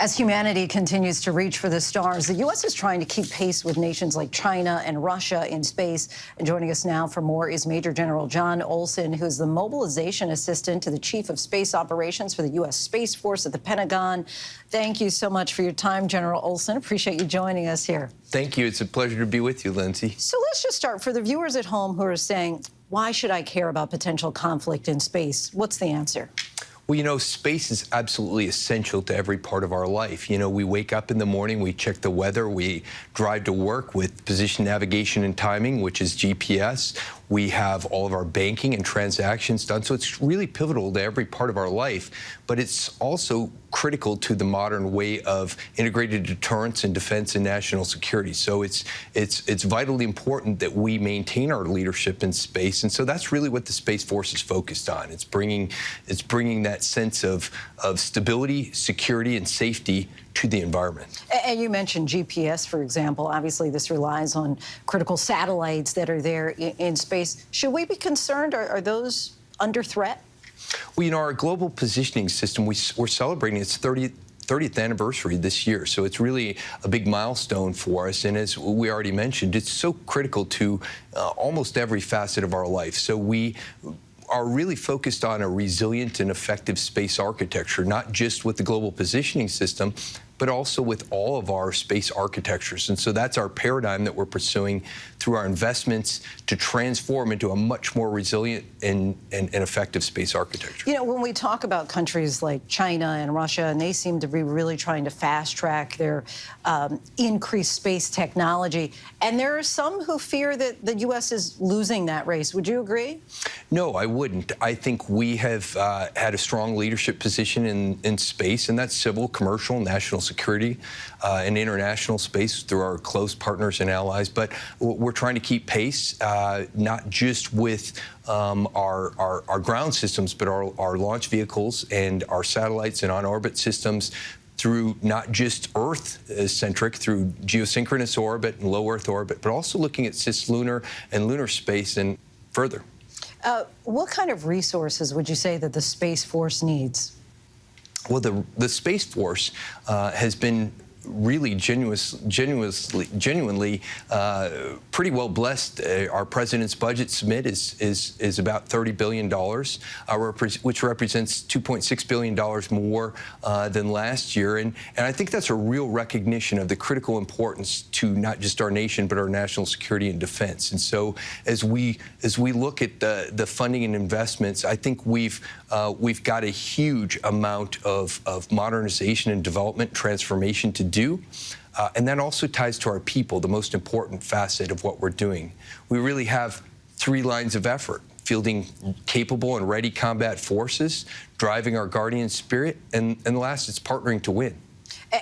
As humanity continues to reach for the stars, the U.S. is trying to keep pace with nations like China and Russia in space. And joining us now for more is Major General John Olson, who's the mobilization assistant to the Chief of Space Operations for the U.S. Space Force at the Pentagon. Thank you so much for your time, General Olson. Appreciate you joining us here. Thank you. It's a pleasure to be with you, Lindsay. So let's just start. For the viewers at home who are saying, why should I care about potential conflict in space? What's the answer? Well, you know, space is absolutely essential to every part of our life. You know, we wake up in the morning, we check the weather, we drive to work with position, navigation, and timing, which is GPS. We have all of our banking and transactions done. So it's really pivotal to every part of our life, but it's also critical to the modern way of integrated deterrence and defense and national security. So it's vitally important that we maintain our leadership in space. And so that's really what the Space Force is focused on. It's bringing that sense of stability, security, and safety to the environment. And you mentioned GPS, for example. Obviously, this relies on critical satellites that are there in space. Should we be concerned? Are those under threat? Well, you know, our global positioning system, we're celebrating its 30th anniversary this year, so it's really a big milestone for us. And as we already mentioned, it's so critical to almost every facet of our life. So we are really focused on a resilient and effective space architecture, not just with the global positioning system, but also with all of our space architectures. And so that's our paradigm that we're pursuing through our investments to transform into a much more resilient and effective space architecture. You know, when we talk about countries like China and Russia, and they seem to be really trying to fast track their increased space technology, and there are some who fear that the U.S. is losing that race. Would you agree? No, I wouldn't. I think we have had a strong leadership position in space, and that's civil, commercial, national security, and international space through our close partners and allies. But we're trying to keep pace, not just with our ground systems, but our launch vehicles and our satellites and on-orbit systems through not just Earth-centric, through geosynchronous orbit and low Earth orbit, but also looking at cislunar and lunar space and further. What kind of resources would you say that the Space Force needs? Well, the Space Force has been really genuinely pretty well blessed. Our president's budget submit is about $30 billion, which represents $2.6 billion more than last year. And I think that's a real recognition of the critical importance to not just our nation, but our national security and defense. And so as we look at the funding and investments, I think we've got a huge amount of modernization and development transformation to do. And that also ties to our people, the most important facet of what we're doing. We really have three lines of effort: fielding capable and ready combat forces, driving our guardian spirit, and last, it's partnering to win.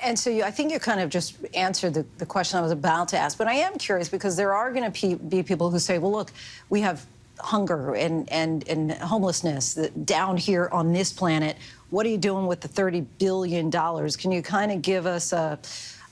And so I think you kind of just answered the question I was about to ask. But I am curious, because there are going to be people who say, well, look, we have hunger and homelessness down here on this planet. What are you doing with the $30 billion? Can you kind of give us a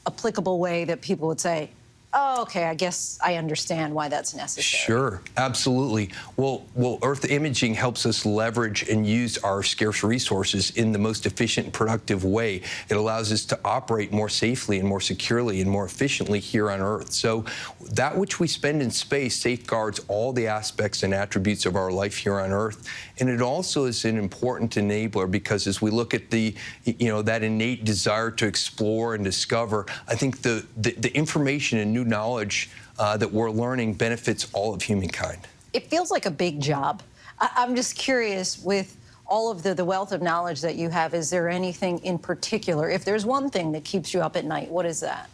applicable way that people would say, oh, okay, I guess I understand why that's necessary? Sure, absolutely. Well, Earth imaging helps us leverage and use our scarce resources in the most efficient and productive way. It allows us to operate more safely and more securely and more efficiently here on Earth. So that which we spend in space safeguards all the aspects and attributes of our life here on Earth. And it also is an important enabler, because as we look at that innate desire to explore and discover, I think the information and new knowledge that we're learning benefits all of humankind. It feels like a big job. I'm just curious, with all of the wealth of knowledge that you have, is there anything in particular? If there's one thing that keeps you up at night, what is that?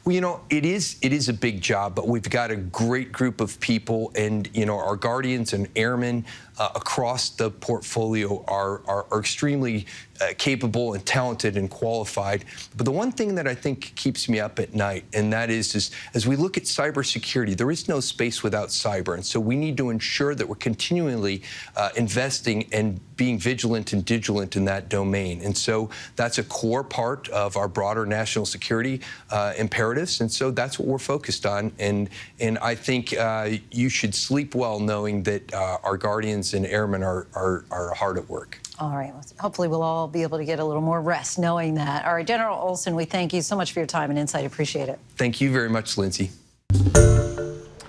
Well, you know, it is a big job, but we've got a great group of people, and, you know, our guardians and airmen across the portfolio are extremely capable and talented and qualified. But the one thing that I think keeps me up at night, and that is as we look at cybersecurity, there is no space without cyber. And so we need to ensure that we're continually investing and being vigilant and vigilant in that domain. And so that's a core part of our broader national security imperatives. And so that's what we're focused on. And I think you should sleep well knowing that our guardians and airmen are hard at work. All right. Well, hopefully we'll all be able to get a little more rest knowing that. All right, General Olson, we thank you so much for your time and insight. Appreciate it. Thank you very much, Linsey.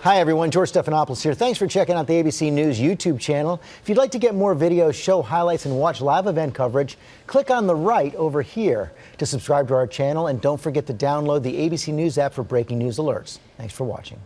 Hi, everyone. George Stephanopoulos here. Thanks for checking out the ABC News YouTube channel. If you'd like to get more videos, show highlights, and watch live event coverage, click on the right over here to subscribe to our channel. And don't forget to download the ABC News app for breaking news alerts. Thanks for watching.